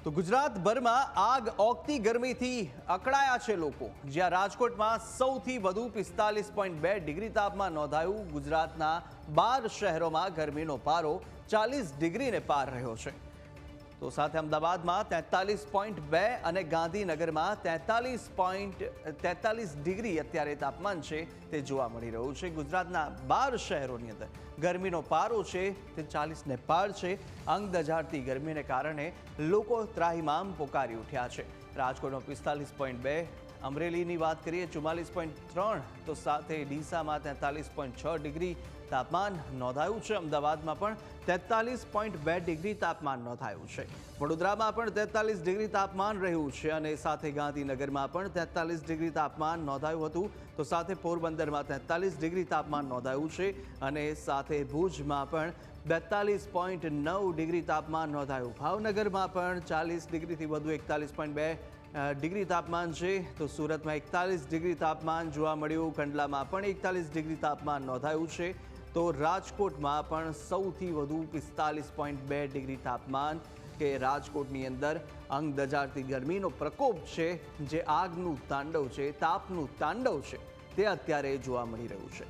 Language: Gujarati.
તો ગુજરાતભરમાં આગ ઓગતી ગરમીથી અકળાયા છે લોકો। જ્યાં રાજકોટમાં સૌથી વધુ 45.2 ડિગ્રી તાપમાન નોંધાયું। ગુજરાતના 12 શહેરોમાં ગરમીનો પારો 40 ડિગ્રીને પાર રહ્યો છે। તો સાથે અમદાવાદમાં 43.2 અને ગાંધીનગરમાં 43 ડિગ્રી અત્યારે તાપમાન છે તે જોવા મળી રહ્યું છે। ગુજરાતના 12 શહેરોની અંદર ગરમીનો પારો છે તે 40ને પાર છે। અંગ દઝાડતી ગરમીને કારણે લોકો ત્રાહિમામ પોકારી ઉઠ્યા છે। રાજકોટમાં 45.2, અમરેલીની વાત કરીએ 44.3, તો સાથે ડીસામાં 43.6 ડિગ્રી તાપમાન નોંધાયું છે। અમદાવાદમાં પણ 43.2 ડિગ્રી તાપમાન નોંધાયું છે। વડોદરામાં પણ 43 ડિગ્રી તાપમાન રહ્યું છે અને સાથે ગાંધીનગરમાં પણ 43 ડિગ્રી તાપમાન નોંધાયું હતું। તો સાથે પોરબંદરમાં 43 ડિગ્રી તાપમાન નોંધાયું છે અને સાથે ભુજમાં પણ 42.9 ડિગ્રી તાપમાન નોંધાયું। ભાવનગરમાં પણ 40 ડિગ્રીથી વધુ 41.2 ડિગ્રી તાપમાન છે। તો સુરતમાં 41 ડિગ્રી તાપમાન જોવા મળ્યું। કંડલામાં પણ 41 ડિગ્રી તાપમાન નોંધાયું છે। તો રાજકોટમાં પણ સૌથી વધુ 45.2 ડિગ્રી તાપમાન કે રાજકોટની અંદર અંગ દઝાડતી ગરમીનો પ્રકોપ છે, જે આગનું તાંડવ છે, તાપનું તાંડવ છે, તે અત્યારે જોવા મળી રહ્યું છે।